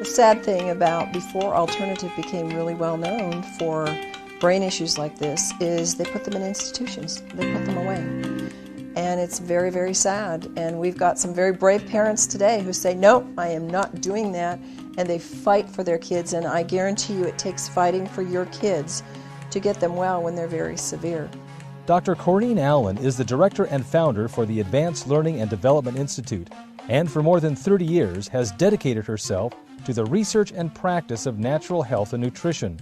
The sad thing about before alternative became really well known for brain issues like this is they put them in institutions. They put them away. And it's very, very sad. And we've got some very brave parents today who say, no, I am not doing that. And they fight for their kids. And I guarantee you it takes fighting for your kids to get them well when they're very severe. Dr. Corinne Allen is the director and founder for the Advanced Learning and Development Institute, and for more than 30 years has dedicated herself to the research and practice of natural health and nutrition.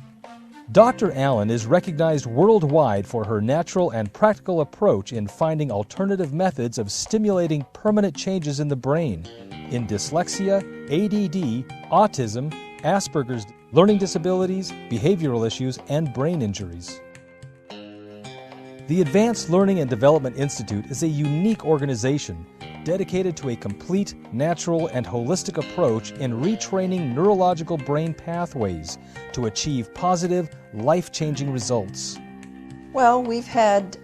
Dr. Allen is recognized worldwide for her natural and practical approach in finding alternative methods of stimulating permanent changes in the brain in dyslexia, ADD, autism, Asperger's, learning disabilities, behavioral issues, and brain injuries. The Advanced Learning and Development Institute is a unique organization dedicated to a complete, natural, and holistic approach in retraining neurological brain pathways to achieve positive, life-changing results. Well, we've had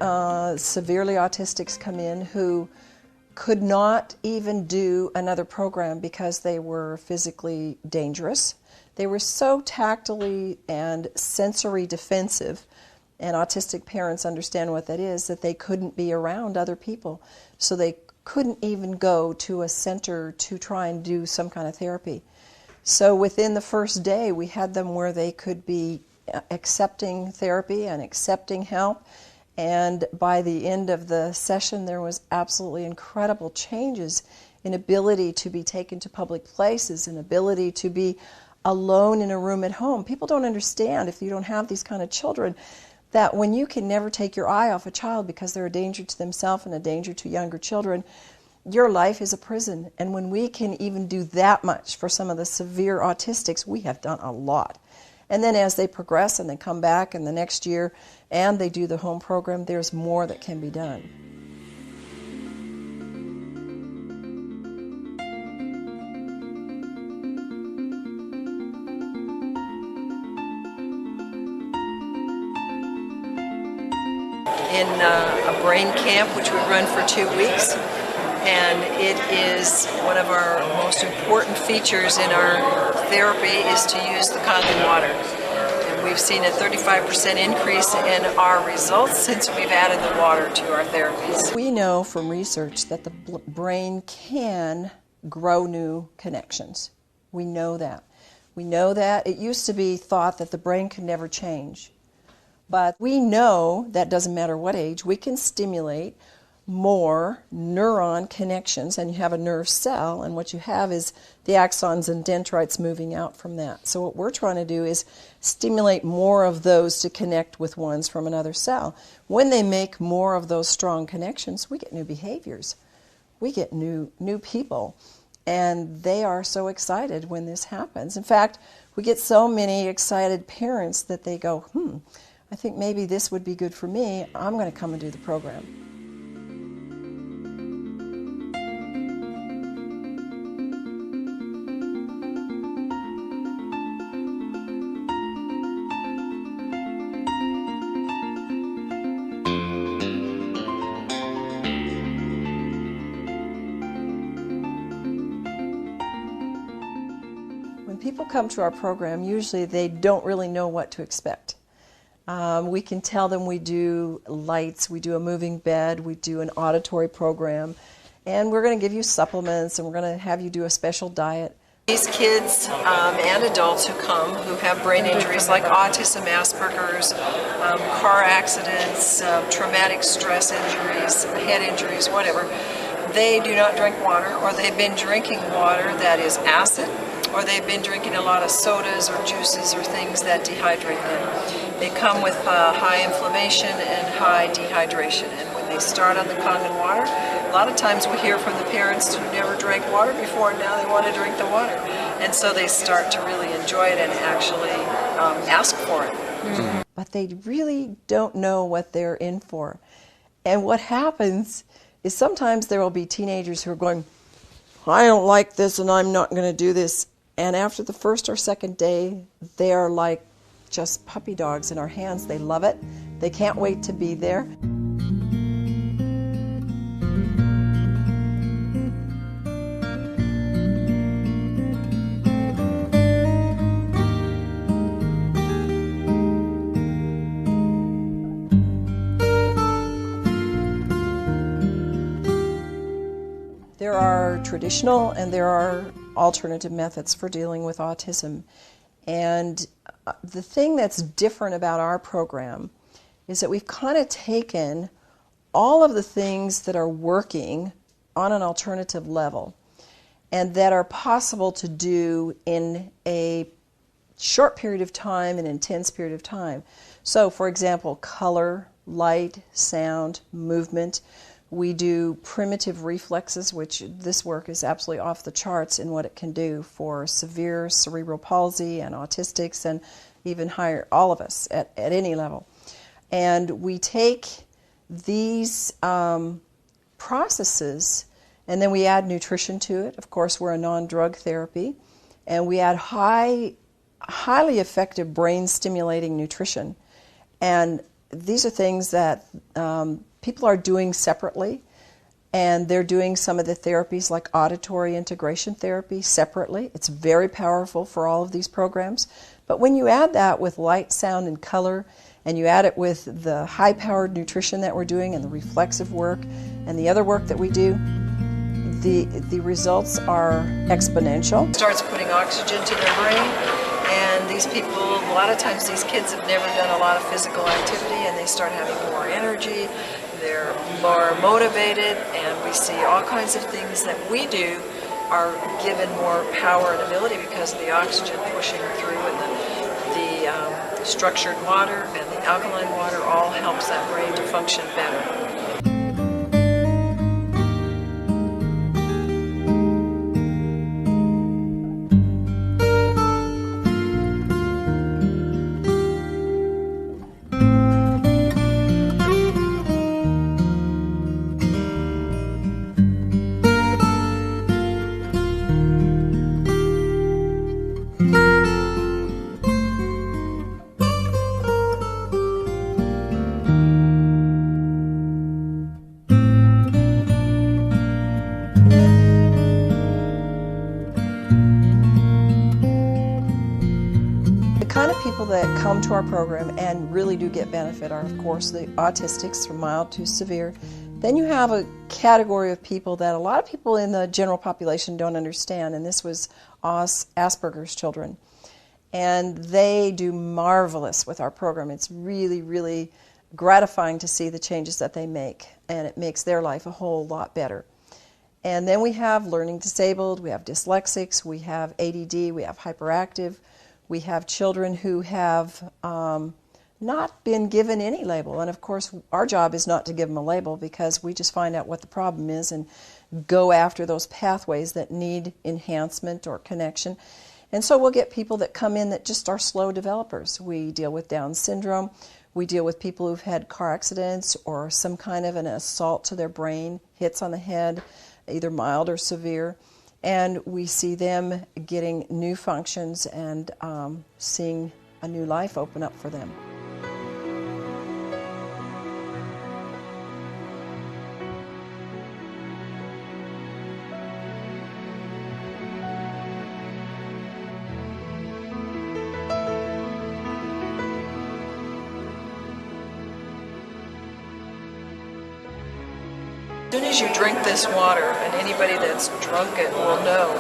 severely autistics come in who could not even do another program because they were physically dangerous. They were so tactily and sensory defensive, and autistic parents understand what that is, that they couldn't be around other people. So they couldn't even go to a center to try and do some kind of therapy. So within the first day, we had them where they could be accepting therapy and accepting help. And by the end of the session, there was absolutely incredible changes in ability to be taken to public places, and ability to be alone in a room at home. People don't understand, if you don't have these kind of children, that when you can never take your eye off a child because they're a danger to themselves and a danger to younger children, your life is a prison. And when we can even do that much for some of the severe autistics, we have done a lot. And then as they progress and they come back in the next year and they do the home program, there's more that can be done. In a brain camp which we run for 2 weeks, and it is one of our most important features in our therapy is to use the Kangen water. And we've seen a 35% increase in our results since we've added the water to our therapies. We know from research that the brain can grow new connections. We know that. We know that. It used to be thought that the brain could never change. But we know that doesn't matter what age, we can stimulate more neuron connections, and you have a nerve cell, and what you have is the axons and dendrites moving out from that. So what we're trying to do is stimulate more of those to connect with ones from another cell. When they make more of those strong connections, we get new behaviors. We get new people, and they are so excited when this happens. In fact, we get so many excited parents that they go, I think maybe this would be good for me. I'm going to come and do the program. When people come to our program, usually they don't really know what to expect. We can tell them we do lights, we do a moving bed, we do an auditory program, and we're going to give you supplements, and we're going to have you do a special diet. These kids and adults who come who have brain injuries like autism, Asperger's, car accidents, traumatic stress injuries, head injuries, whatever, they do not drink water, or they've been drinking water that is acid, or they've been drinking a lot of sodas or juices or things that dehydrate them. They come with high inflammation and high dehydration, and when they start on the Kangen water, a lot of times we hear from the parents who never drank water before, and now they want to drink the water. And so they start to really enjoy it and actually ask for it. Mm-hmm. But they really don't know what they're in for. And what happens is sometimes there will be teenagers who are going, I don't like this and I'm not going to do this. And after the first or second day, they are like just puppy dogs in our hands. They love it. They can't wait to be there. There are traditional and there are alternative methods for dealing with autism. And the thing that's different about our program is that we've kind of taken all of the things that are working on an alternative level and that are possible to do in a short period of time, an intense period of time. So, for example, color, light, sound, movement. We do primitive reflexes, which this work is absolutely off the charts in what it can do for severe cerebral palsy and autistics and even higher, all of us at any level. And we take these processes and then we add nutrition to it. Of course, we're a non-drug therapy. And we add highly effective brain-stimulating nutrition. And these are things that people are doing separately, and they're doing some of the therapies like auditory integration therapy separately. It's very powerful for all of these programs. But when you add that with light, sound, and color, and you add it with the high-powered nutrition that we're doing and the reflexive work and the other work that we do, the results are exponential. It starts putting oxygen to their brain, and these people, a lot of times these kids have never done a lot of physical activity, and they start having more energy, they're more motivated, and we see all kinds of things that we do are given more power and ability because of the oxygen pushing through, and the structured water and the alkaline water all helps that brain to function better. People that come to our program and really do get benefit are, of course, the autistics from mild to severe. Then you have a category of people that a lot of people in the general population don't understand, and this was Asperger's children. And they do marvelous with our program. It's really, really gratifying to see the changes that they make, and it makes their life a whole lot better. And then we have learning disabled, we have dyslexics, we have ADD, we have hyperactive. We have children who have not been given any label. And of course, our job is not to give them a label because we just find out what the problem is and go after those pathways that need enhancement or connection. And so we'll get people that come in that just are slow developers. We deal with Down syndrome. We deal with people who've had car accidents or some kind of an assault to their brain, hits on the head, either mild or severe. And we see them getting new functions and seeing a new life open up for them. As soon as you drink this water, and anybody that's drunk it will know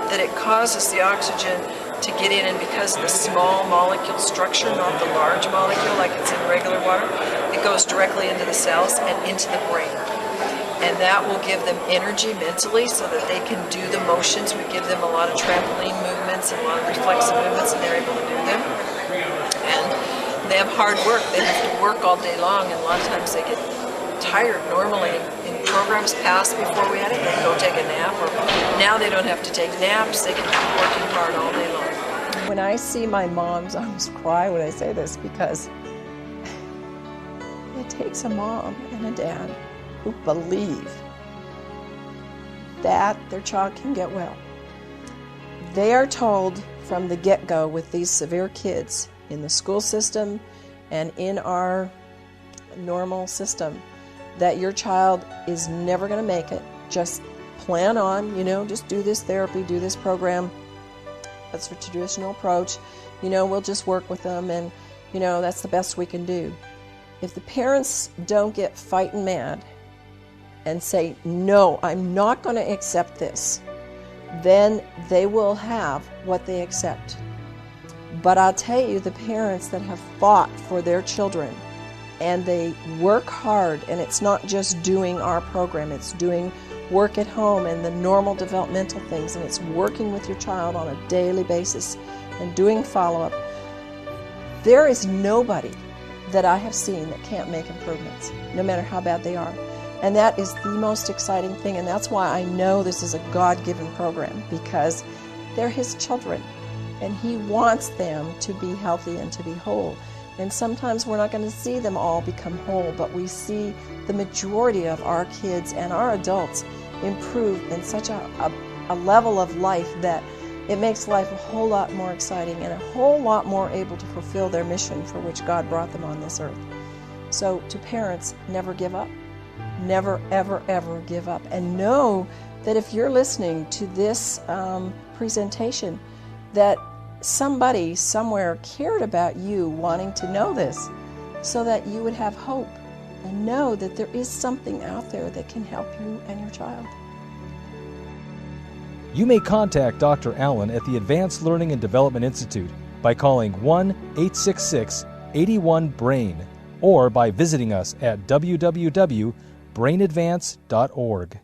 that it causes the oxygen to get in, and because of the small molecule structure, not the large molecule like it's in regular water, it goes directly into the cells and into the brain. And that will give them energy mentally so that they can do the motions. We give them a lot of trampoline movements and a lot of reflexive movements, and they're able to do them. And they have hard work. They have to work all day long, and a lot of times they get tired. Normally in programs past before we had it, they'd go take a nap, or now they don't have to take naps, they can keep working hard all day long. When I see my moms, I almost cry when I say this because it takes a mom and a dad who believe that their child can get well. They are told from the get-go with these severe kids in the school system and in our normal system that your child is never going to make it. Just plan on, just do this therapy, do this program. That's the traditional approach. We'll just work with them, and, that's the best we can do. If the parents don't get fighting mad and say, no, I'm not going to accept this, then they will have what they accept. But I'll tell you, the parents that have fought for their children and they work hard, and it's not just doing our program, it's doing work at home and the normal developmental things, and it's working with your child on a daily basis and doing follow-up. There is nobody that I have seen that can't make improvements, no matter how bad they are. And that is the most exciting thing, and that's why I know this is a God-given program, because they're His children, and He wants them to be healthy and to be whole. And sometimes we're not going to see them all become whole, but we see the majority of our kids and our adults improve in such a level of life that it makes life a whole lot more exciting and a whole lot more able to fulfill their mission for which God brought them on this earth. So to parents, never give up. Never, ever, ever give up. And know that if you're listening to this presentation, that somebody somewhere cared about you wanting to know this so that you would have hope and know that there is something out there that can help you and your child. You may contact Dr. Allen at the Advanced Learning and Development Institute by calling 1-866-81-BRAIN or by visiting us at www.brainadvance.org.